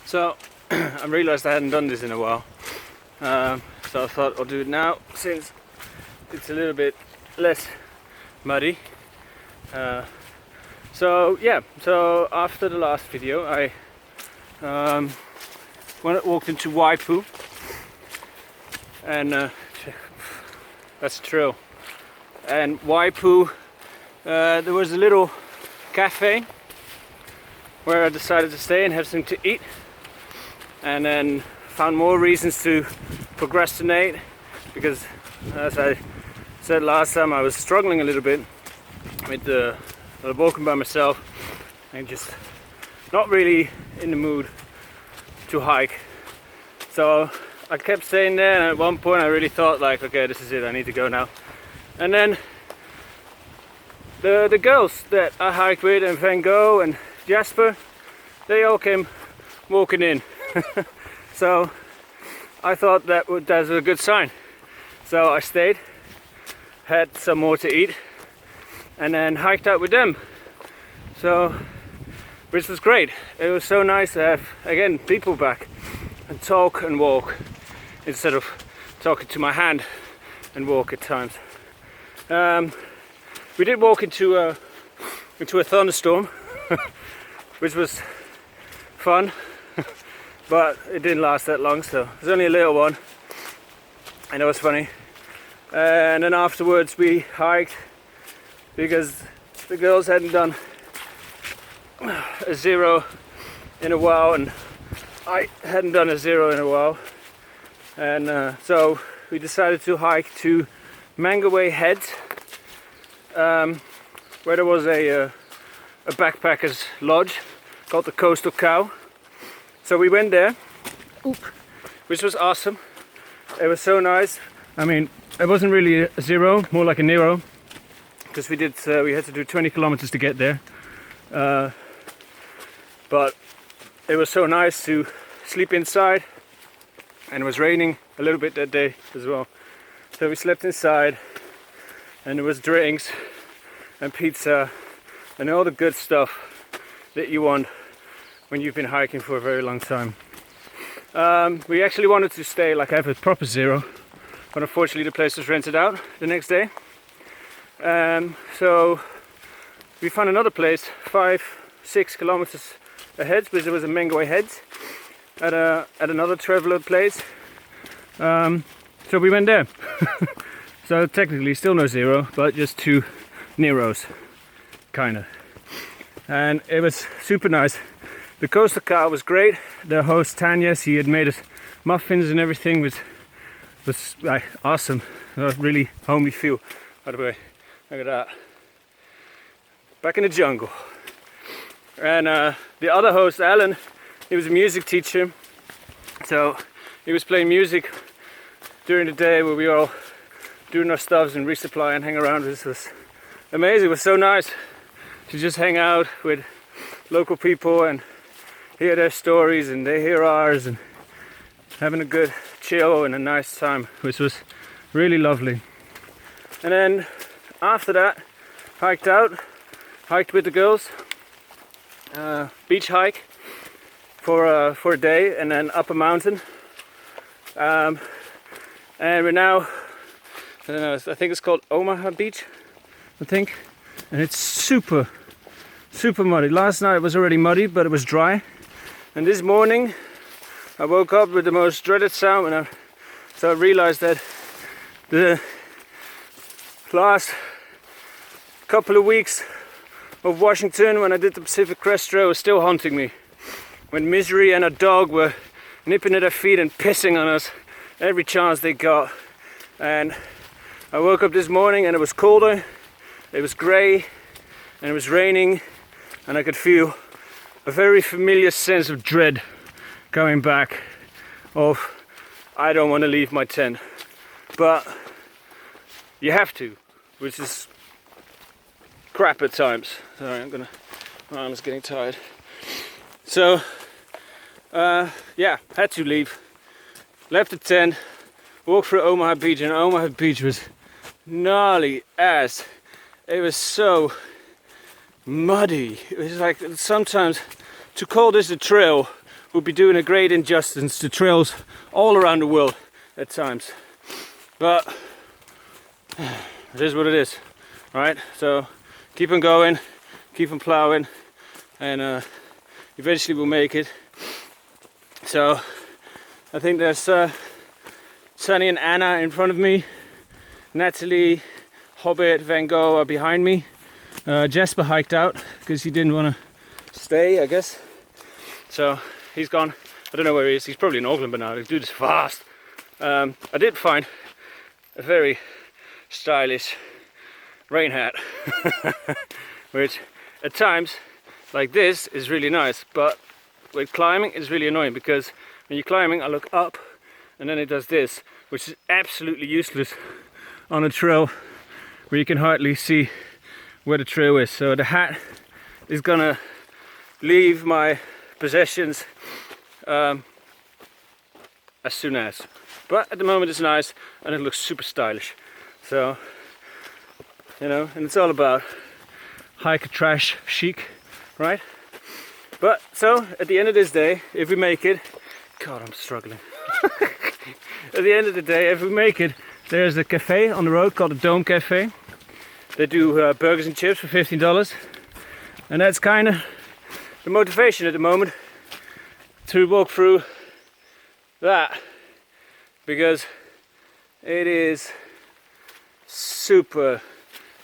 So I realized I hadn't done this in a while, so I thought I'll do it now since it's a little bit less muddy. So after the last video I walked into Waipu, and that's true. And Waipu, there was a little cafe where I decided to stay and have something to eat, and then found more reasons to procrastinate because, as I said last time, I was struggling a little bit with walking by myself and just not really in the mood to hike. So I kept staying there, and at one point I really thought like, okay, this is it, I need to go now. And then the girls that I hiked with, and Van Gogh and Jasper, they all came walking in. So I thought that was a good sign. So I stayed, had some more to eat, and then hiked out with them. So, which was great. It was so nice to have, again, people back and talk and walk instead of talking to my hand and walk at times. We did walk into a thunderstorm, which was fun, but it didn't last that long, so it was only a little one, and it was funny. And then afterwards we hiked because the girls hadn't done a zero in a while, and I hadn't done a zero in a while, and so we decided to hike to Mangaway Head, where there was a backpackers lodge called the Coastal Cow. So we went there, which was awesome. It was so nice. I mean, it wasn't really a zero, more like a Nero, because we had to do 20 kilometers to get there. But it was so nice to sleep inside, and it was raining a little bit that day as well. So we slept inside, and there was drinks and pizza and all the good stuff that you want when you've been hiking for a very long time. We actually wanted to stay, like, have a proper zero, but unfortunately the place was rented out the next day. So we found another place 5-6 kilometers ahead, which was a Mangaway Head at another traveler place. So we went there. So technically still no zero, but just 2 Neros, kinda. And it was super nice. The Coastal Cow was great. The host Tanya, he had made us muffins and everything, was like awesome. Really homely feel. By the way, look at that. Back in the jungle. And the other host, Alan, he was a music teacher. So he was playing music during the day where we were all doing our stuffs and resupply and hang around. This was amazing. It was so nice to just hang out with local people and hear their stories and they hear ours, and having a good chill and a nice time, which was really lovely. And then after that, hiked with the girls, beach hike for a day, and then up a mountain. And we're now, I don't know, I think it's called Omaha Beach, I think, and it's super muddy. Last night it was already muddy, but it was dry. And this morning I woke up with the most dreaded sound, so I realized that the last couple of weeks of Washington, when I did the Pacific Crest Trail, was still haunting me. When Misery and a dog were nipping at our feet and pissing on us every chance they got. And I woke up this morning and it was colder, it was grey, and it was raining, and I could feel a very familiar sense of dread coming back of, I don't want to leave my tent, but you have to, which is crap at times. Sorry, my arm's getting tired. So yeah, had to leave. Left the tent, walked through Omaha Beach, and Omaha Beach was gnarly as. It was so muddy. It was like, sometimes to call this a trail would be doing a great injustice to trails all around the world at times. But it is what it is, right? So keep on going, keep on plowing, and eventually we'll make it. So I think there's Sunny and Anna in front of me, Natalie, Hobbit, Van Gogh are behind me. Jesper hiked out because he didn't want to stay, I guess. So he's gone. I don't know where he is. He's probably in Auckland by now. The dude is fast. I did find a very stylish rain hat, which at times like this is really nice, but with climbing it's really annoying, because when you're climbing I look up and then it does this, which is absolutely useless on a trail where you can hardly see where the trail is. So the hat is gonna leave my possessions as soon as. But at the moment it's nice and it looks super stylish. So, you know, and it's all about hiker trash chic, right? But so at the end of this day, if we make it, God, I'm struggling. At the end of the day, if we make it, there's a cafe on the road called the Dome Cafe. They do burgers and chips for $15, and that's kind of the motivation at the moment to walk through that, because it is super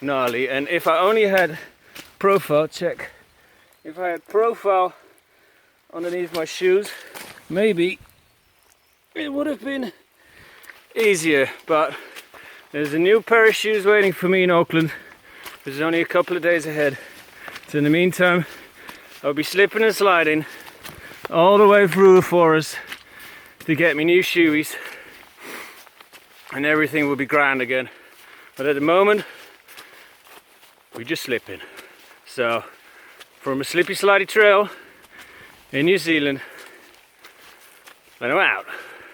gnarly. And if I only had profile, check, if I had profile underneath my shoes, maybe it would have been easier. But there's a new pair of shoes waiting for me in Auckland, which is only a couple of days ahead. So in the meantime, I'll be slipping and sliding all the way through the forest to get me new shoes, and everything will be grand again. But at the moment, we're just slipping. So from a slippy slidey trail in New Zealand, Lenno out.